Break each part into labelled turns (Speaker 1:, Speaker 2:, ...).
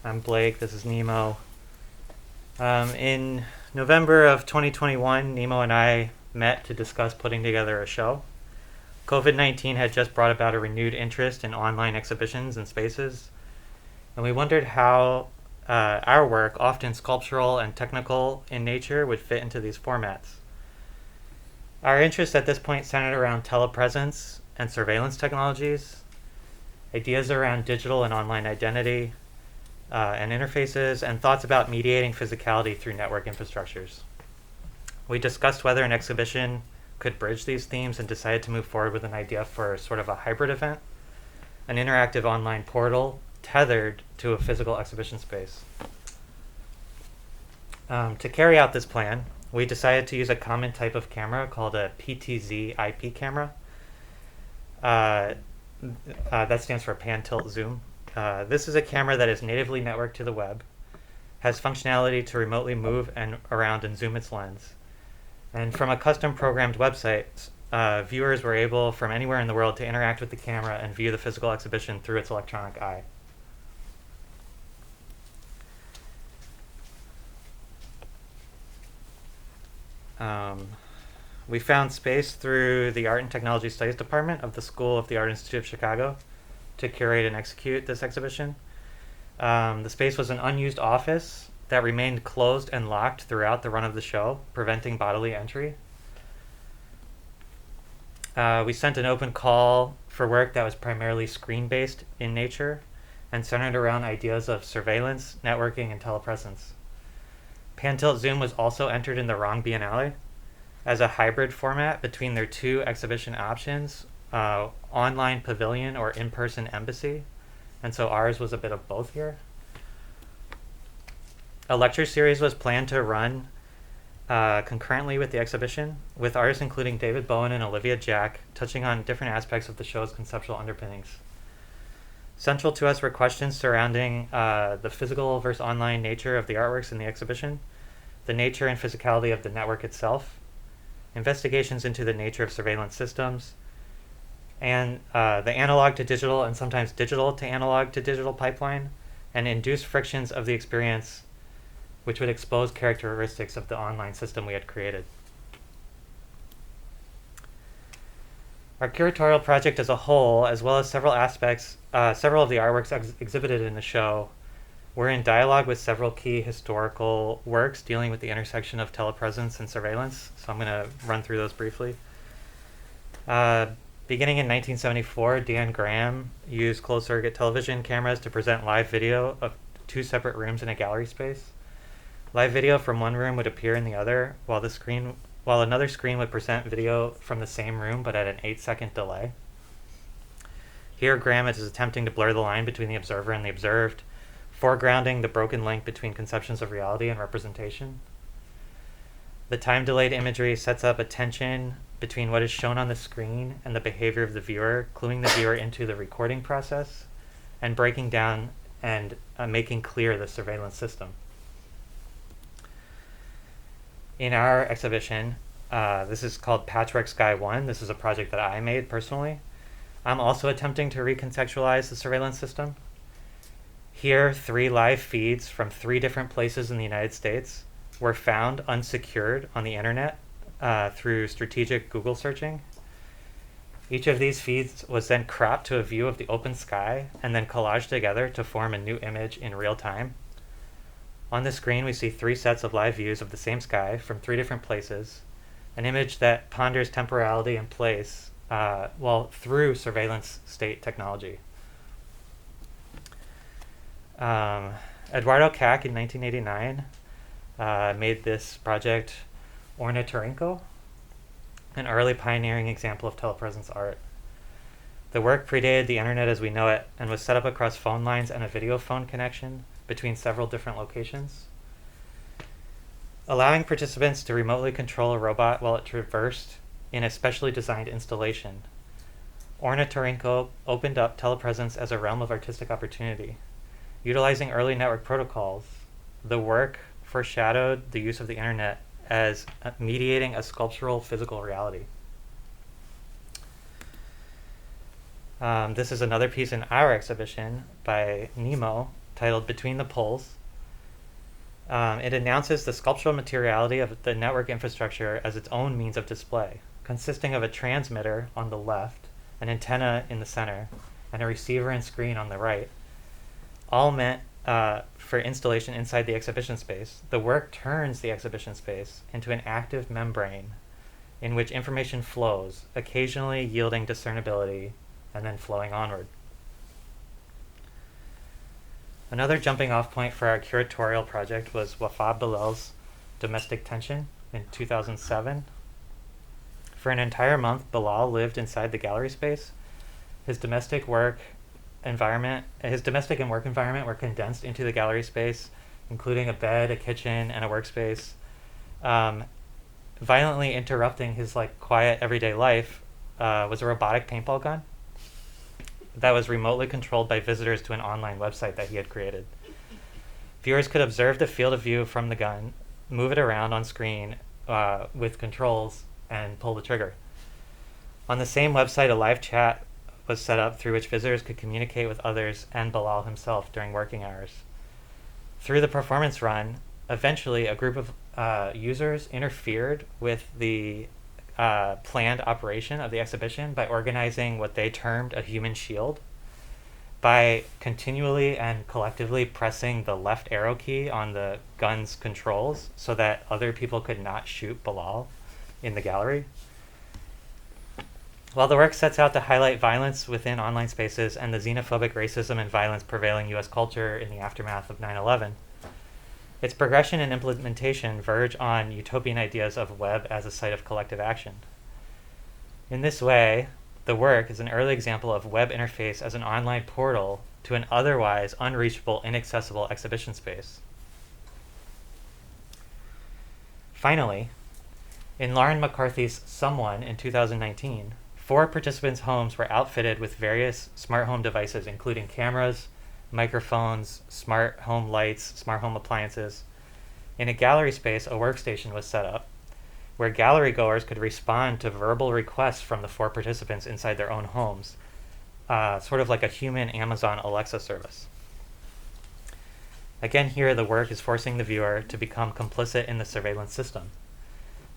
Speaker 1: I'm Blake. This is Nemo. In November of 2021, Nemo and I met to discuss putting together a show. COVID-19 had just brought about a renewed interest in online exhibitions and spaces, and we wondered how our work, often sculptural and technical in nature, would fit into these formats. Our interest at this point centered around telepresence and surveillance technologies, ideas around digital and online identity, and interfaces, and thoughts about mediating physicality through network infrastructures. We discussed whether an exhibition could bridge these themes and decided to move forward with an idea for sort of a hybrid event, an interactive online portal tethered to a physical exhibition space. To carry out this plan, we decided to use a common type of camera called a PTZ IP camera. That stands for pan tilt zoom. This is a camera that is natively networked to the web, has functionality to remotely move around and zoom its lens. And from a custom programmed website, viewers were able from anywhere in the world to interact with the camera and view the physical exhibition through its electronic eye. We found space through the Art and Technology Studies Department of the School of the Art Institute of Chicago to curate and execute this exhibition. The space was an unused office that remained closed and locked throughout the run of the show, preventing bodily entry. We sent an open call for work that was primarily screen-based in nature and centered around ideas of surveillance, networking, and telepresence. Pan-tilt zoom was also entered in the Wrong Biennale as a hybrid format between their two exhibition options, online pavilion or in-person embassy, and so ours was a bit of both here. A lecture series was planned to run concurrently with the exhibition, with artists including David Bowen and Olivia Jack touching on different aspects of the show's conceptual underpinnings. Central to us were questions surrounding the physical versus online nature of the artworks in the exhibition, the nature and physicality of the network itself, investigations into the nature of surveillance systems, and the analog to digital and sometimes digital to analog to digital pipeline, and induced frictions of the experience which would expose characteristics of the online system we had created. Our curatorial project as a whole, as well as several aspects, several of the artworks exhibited in the show, were in dialogue with several key historical works dealing with the intersection of telepresence and surveillance, so I'm going to run through those briefly. Beginning in 1974, Dan Graham used closed-circuit television cameras to present live video of two separate rooms in a gallery space. Live video from one room would appear in the other, while another screen would present video from the same room but at an 8-second delay. Here, Graham is attempting to blur the line between the observer and the observed, foregrounding the broken link between conceptions of reality and representation. The time-delayed imagery sets up a tension between what is shown on the screen and the behavior of the viewer, cluing the viewer into the recording process and breaking down and making clear the surveillance system. In our exhibition, this is called Patchwork Sky 1. This is a project that I made personally. I'm also attempting to recontextualize the surveillance system. Here, 3 live feeds from 3 different places in the United States were found unsecured on the internet through strategic Google searching. Each of these feeds was then cropped to a view of the open sky and then collaged together to form a new image in real time. On the screen, we see 3 sets of live views of the same sky from 3 different places, an image that ponders temporality and place through surveillance state technology. Eduardo Kac in 1989 made this project Ornithorinco, an early pioneering example of telepresence art. The work predated the internet as we know it and was set up across phone lines and a video phone connection between several different locations. Allowing participants to remotely control a robot while it traversed in a specially designed installation, Ornithorinco opened up telepresence as a realm of artistic opportunity. Utilizing early network protocols, the work foreshadowed the use of the internet as mediating a sculptural physical reality. This is another piece in our exhibition by Nemo, titled Between the Poles. It announces the sculptural materiality of the network infrastructure as its own means of display, consisting of a transmitter on the left, an antenna in the center, and a receiver and screen on the right, all meant for installation inside the exhibition space. The work turns the exhibition space into an active membrane in which information flows, occasionally yielding discernibility and then flowing onward. Another jumping off point for our curatorial project was Wafaa Bilal's Domestic Tension in 2007. For an entire month, Bilal lived inside the gallery space. His domestic and work environment were condensed into the gallery space, including a bed, a kitchen, and a workspace. Violently interrupting his quiet everyday life was a robotic paintball gun that was remotely controlled by visitors to an online website that he had created. Viewers could observe the field of view from the gun, move it around on screen with controls, and pull the trigger. On the same website, a live chat was set up through which visitors could communicate with others and Bilal himself during working hours. Through the performance run, eventually a group of users interfered with the planned operation of the exhibition by organizing what they termed a human shield. By continually and collectively pressing the left arrow key on the gun's controls so that other people could not shoot Bilal in the gallery. While the work sets out to highlight violence within online spaces and the xenophobic racism and violence prevailing U.S. culture in the aftermath of 9/11, its progression and implementation verge on utopian ideas of web as a site of collective action. In this way, the work is an early example of web interface as an online portal to an otherwise unreachable, inaccessible exhibition space. Finally, in Lauren McCarthy's Someone in 2019, 4 participants' homes were outfitted with various smart home devices, including cameras, microphones, smart home lights, smart home appliances. In a gallery space, a workstation was set up where gallery goers could respond to verbal requests from the 4 participants inside their own homes, sort of like a human Amazon Alexa service. Again, here the work is forcing the viewer to become complicit in the surveillance system,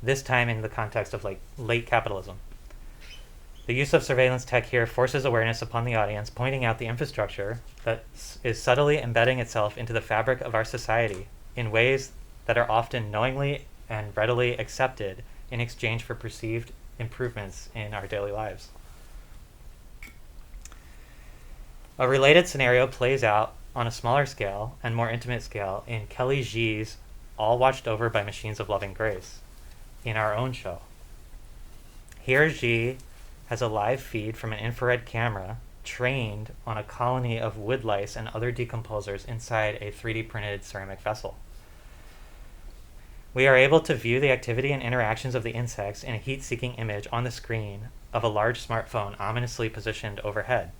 Speaker 1: this time in the context of late capitalism. The use of surveillance tech here forces awareness upon the audience, pointing out the infrastructure that is subtly embedding itself into the fabric of our society in ways that are often knowingly and readily accepted in exchange for perceived improvements in our daily lives. A related scenario plays out on a smaller scale and more intimate scale in Kelly G's All Watched Over by Machines of Loving Grace in our own show. Here G has a live feed from an infrared camera trained on a colony of wood lice and other decomposers inside a 3D printed ceramic vessel. We are able to view the activity and interactions of the insects in a heat-seeking image on the screen of a large smartphone ominously positioned overhead.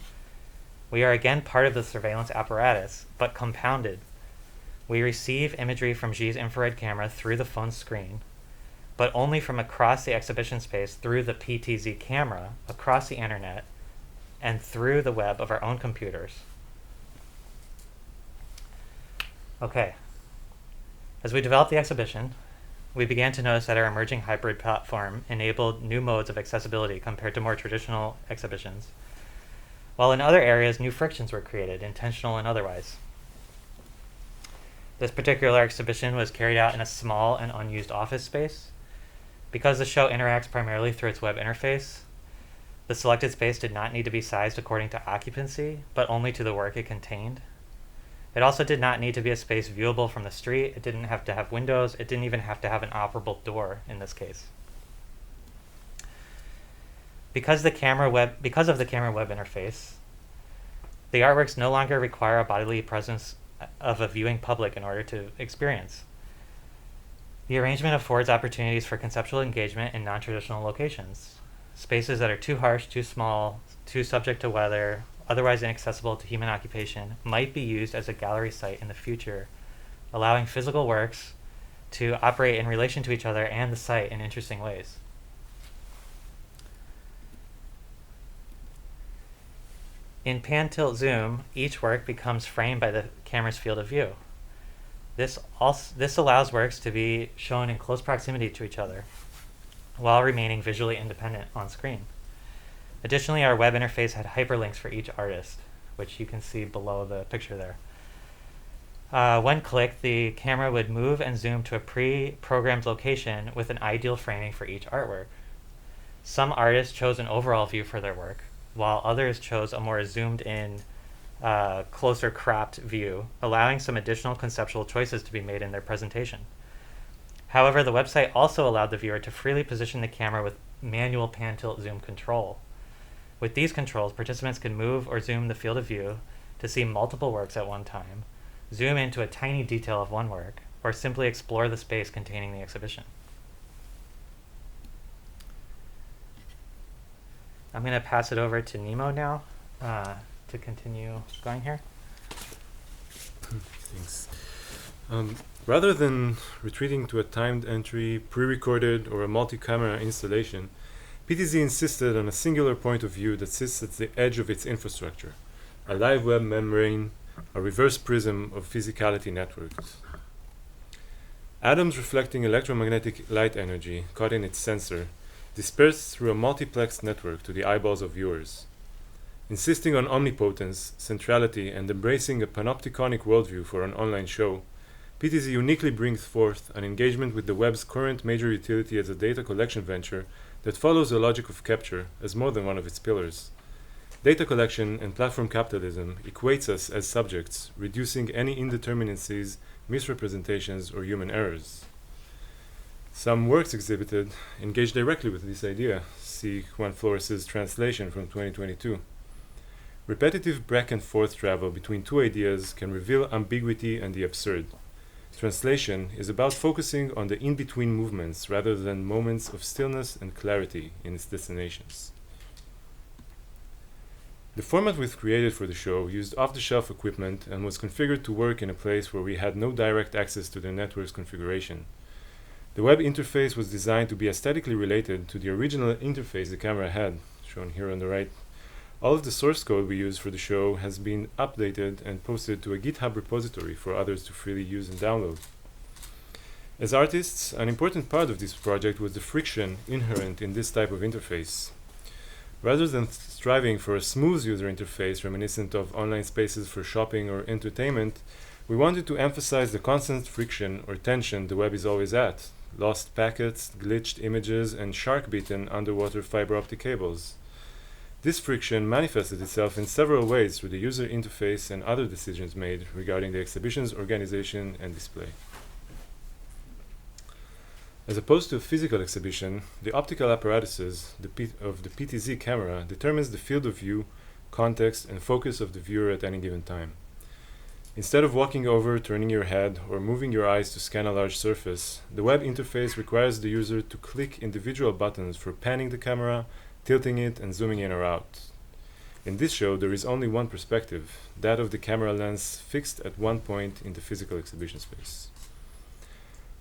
Speaker 1: We are again part of the surveillance apparatus, but compounded. We receive imagery from G's infrared camera through the phone's screen, but only from across the exhibition space through the PTZ camera, across the internet, and through the web of our own computers. Okay. As we developed the exhibition, we began to notice that our emerging hybrid platform enabled new modes of accessibility compared to more traditional exhibitions, while in other areas new frictions were created, intentional and otherwise. This particular exhibition was carried out in a small and unused office space. Because the show interacts primarily through its web interface, the selected space did not need to be sized according to occupancy, but only to the work it contained. It also did not need to be a space viewable from the street. It didn't have to have windows. It didn't even have to have an operable door in this case. Because of the camera web interface, the artworks no longer require a bodily presence of a viewing public in order to experience. The arrangement affords opportunities for conceptual engagement in non-traditional locations. Spaces that are too harsh, too small, too subject to weather, otherwise inaccessible to human occupation, might be used as a gallery site in the future, allowing physical works to operate in relation to each other and the site in interesting ways. In pan, tilt, zoom, each work becomes framed by the camera's field of view. This allows works to be shown in close proximity to each other while remaining visually independent on screen. Additionally, our web interface had hyperlinks for each artist, which you can see below the picture there. When clicked, the camera would move and zoom to a pre-programmed location with an ideal framing for each artwork. Some artists chose an overall view for their work, while others chose a more zoomed-in, closer cropped view, allowing some additional conceptual choices to be made in their presentation. However, the website also allowed the viewer to freely position the camera with manual pan-tilt-zoom control. With these controls, participants can move or zoom the field of view to see multiple works at one time, zoom into a tiny detail of one work, or simply explore the space containing the exhibition. I'm going to pass it over to Nemo now to continue going here.
Speaker 2: Thanks. Rather than retreating to a timed entry, pre-recorded, or a multi-camera installation, PTZ insisted on a singular point of view that sits at the edge of its infrastructure, a live web membrane, a reverse prism of physicality networks. Atoms reflecting electromagnetic light energy caught in its sensor dispersed through a multiplexed network to the eyeballs of viewers. Insisting on omnipotence, centrality, and embracing a panopticonic worldview for an online show, PTZ uniquely brings forth an engagement with the web's current major utility as a data collection venture that follows the logic of capture as more than one of its pillars. Data collection and platform capitalism equates us as subjects, reducing any indeterminacies, misrepresentations, or human errors. Some works exhibited engage directly with this idea. See Juan Flores' translation from 2022. Repetitive back and forth travel between two ideas can reveal ambiguity and the absurd. Translation is about focusing on the in-between movements rather than moments of stillness and clarity in its destinations. The format we've created for the show used off-the-shelf equipment and was configured to work in a place where we had no direct access to the network's configuration. The web interface was designed to be aesthetically related to the original interface the camera had, shown here on the right. All of the source code we use for the show has been updated and posted to a GitHub repository for others to freely use and download. As artists, an important part of this project was the friction inherent in this type of interface. Rather than striving for a smooth user interface reminiscent of online spaces for shopping or entertainment, we wanted to emphasize the constant friction or tension the web is always at: lost packets, glitched images, and shark-bitten underwater fiber optic cables. This friction manifested itself in several ways through the user interface and other decisions made regarding the exhibition's organization and display. As opposed to a physical exhibition, the optical apparatuses of the PTZ camera determines the field of view, context, and focus of the viewer at any given time. Instead of walking over, turning your head, or moving your eyes to scan a large surface, the web interface requires the user to click individual buttons for panning the camera, tilting it, and zooming in or out. In this show, there is only one perspective, that of the camera lens fixed at one point in the physical exhibition space.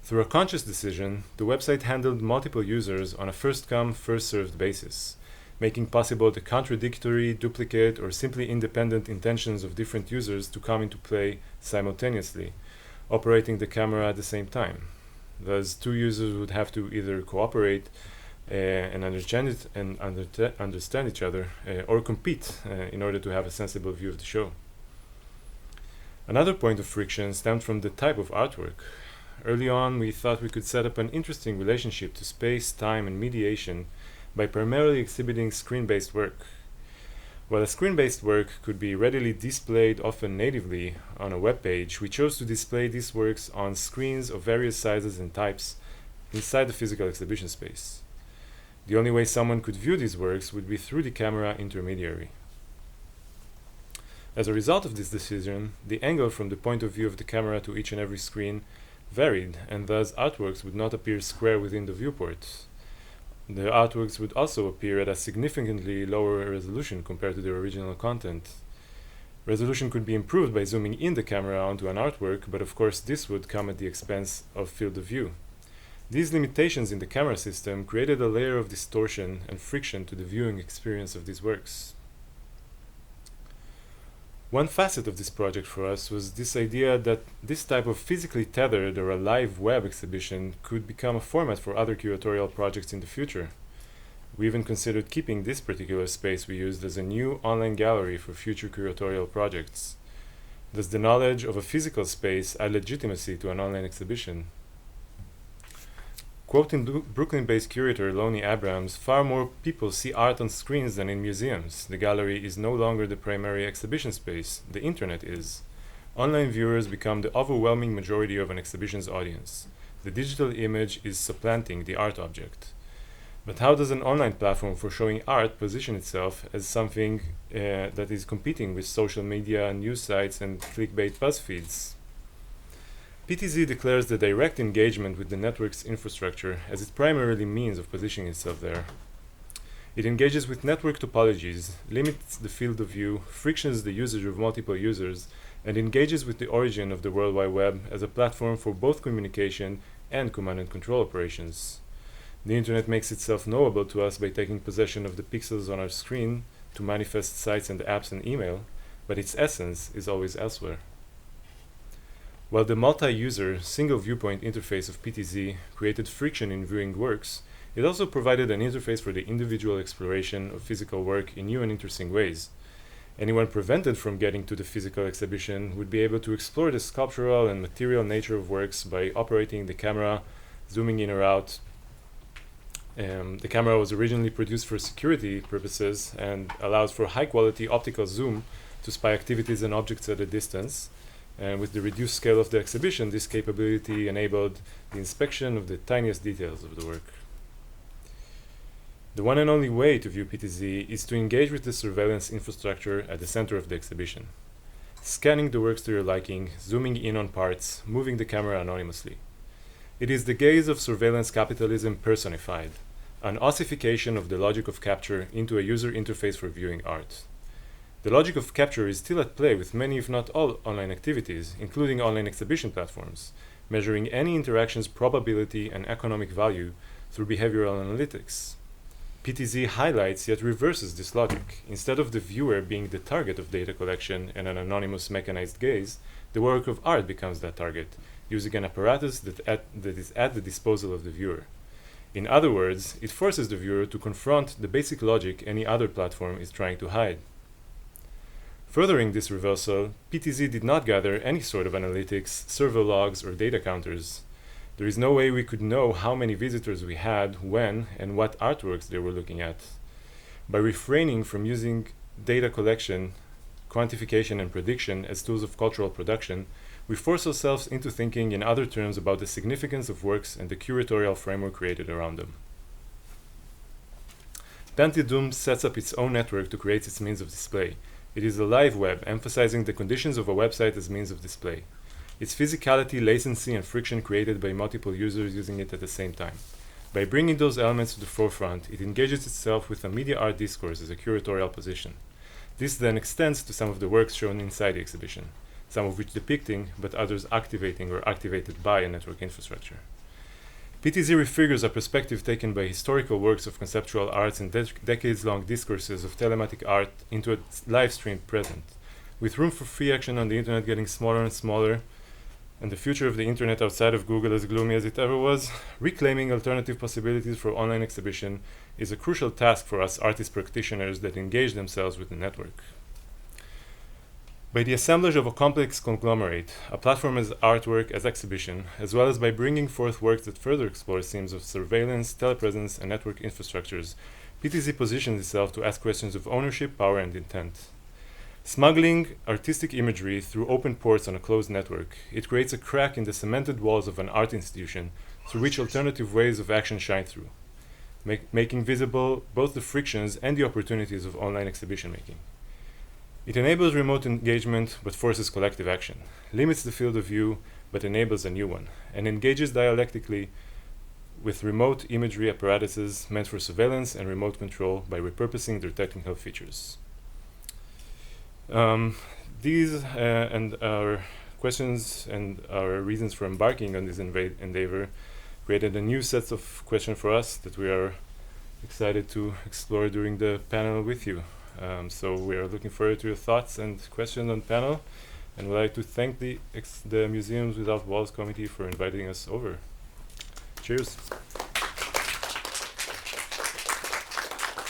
Speaker 2: Through a conscious decision, the website handled multiple users on a first-come, first-served basis, making possible the contradictory, duplicate, or simply independent intentions of different users to come into play simultaneously, operating the camera at the same time. Thus, two users would have to either cooperate and understand each other, or compete in order to have a sensible view of the show. Another point of friction stemmed from the type of artwork. Early on, we thought we could set up an interesting relationship to space, time, and mediation by primarily exhibiting screen-based work. While a screen-based work could be readily displayed often natively on a web page, we chose to display these works on screens of various sizes and types inside the physical exhibition space. The only way someone could view these works would be through the camera intermediary. As a result of this decision, the angle from the point of view of the camera to each and every screen varied, and thus artworks would not appear square within the viewport. The artworks would also appear at a significantly lower resolution compared to their original content. Resolution could be improved by zooming in the camera onto an artwork, but of course this would come at the expense of field of view. These limitations in the camera system created a layer of distortion and friction to the viewing experience of these works. One facet of this project for us was this idea that this type of physically tethered or a live web exhibition could become a format for other curatorial projects in the future. We even considered keeping this particular space we used as a new online gallery for future curatorial projects. Does the knowledge of a physical space add legitimacy to an online exhibition? Quoting Brooklyn-based curator Lonnie Abrams, far more people see art on screens than in museums. The gallery is no longer the primary exhibition space. The internet is. Online viewers become the overwhelming majority of an exhibition's audience. The digital image is supplanting the art object. But how does an online platform for showing art position itself as something that is competing with social media, news sites, and clickbait buzz feeds? PTZ declares the direct engagement with the network's infrastructure as its primarily means of positioning itself there. It engages with network topologies, limits the field of view, frictions the usage of multiple users, and engages with the origin of the World Wide Web as a platform for both communication and command and control operations. The internet makes itself knowable to us by taking possession of the pixels on our screen to manifest sites and apps and email, but its essence is always elsewhere. While the multi-user, single-viewpoint interface of PTZ created friction in viewing works, it also provided an interface for the individual exploration of physical work in new and interesting ways. Anyone prevented from getting to the physical exhibition would be able to explore the sculptural and material nature of works by operating the camera, zooming in or out. The camera was originally produced for security purposes and allows for high-quality optical zoom to spy activities and objects at a distance. And with the reduced scale of the exhibition, this capability enabled the inspection of the tiniest details of the work. The one and only way to view PTZ is to engage with the surveillance infrastructure at the center of the exhibition, scanning the works to your liking, zooming in on parts, moving the camera anonymously. It is the gaze of surveillance capitalism personified, an ossification of the logic of capture into a user interface for viewing art. The logic of capture is still at play with many, if not all, online activities, including online exhibition platforms, measuring any interaction's probability and economic value through behavioral analytics. PTZ highlights yet reverses this logic. Instead of the viewer being the target of data collection and an anonymous mechanized gaze, the work of art becomes that target, using an apparatus that is at the disposal of the viewer. In other words, it forces the viewer to confront the basic logic any other platform is trying to hide. Furthering this reversal, PTZ did not gather any sort of analytics, server logs, or data counters. There is no way we could know how many visitors we had, when, and what artworks they were looking at. By refraining from using data collection, quantification, and prediction as tools of cultural production, we force ourselves into thinking in other terms about the significance of works and the curatorial framework created around them. Pantheon sets up its own network to create its means of display. It is a live web, emphasizing the conditions of a website as means of display. Its physicality, latency, and friction created by multiple users using it at the same time. By bringing those elements to the forefront, it engages itself with a media art discourse as a curatorial position. This then extends to some of the works shown inside the exhibition, some of which depicting, but others activating or activated by a network infrastructure. PTZ refigures a perspective taken by historical works of conceptual arts and decades-long discourses of telematic art into a live-streamed present, with room for free action on the internet getting smaller and smaller, and the future of the internet outside of Google as gloomy as it ever was. Reclaiming alternative possibilities for online exhibition is a crucial task for us artist practitioners that engage themselves with the network. By the assemblage of a complex conglomerate, a platform as artwork as exhibition, as well as by bringing forth works that further explore themes of surveillance, telepresence, and network infrastructures, PTZ positions itself to ask questions of ownership, power, and intent. Smuggling artistic imagery through open ports on a closed network, it creates a crack in the cemented walls of an art institution through which alternative ways of action shine through, making visible both the frictions and the opportunities of online exhibition making. It enables remote engagement but forces collective action, limits the field of view but enables a new one, and engages dialectically with remote imagery apparatuses meant for surveillance and remote control by repurposing their technical features. These and our questions and our reasons for embarking on this endeavor created a new set of questions for us that we are excited to explore during the panel with you. So we are looking forward to your thoughts and questions on the panel, and we'd like to thank the Museums Without Walls Committee for inviting us over. Cheers.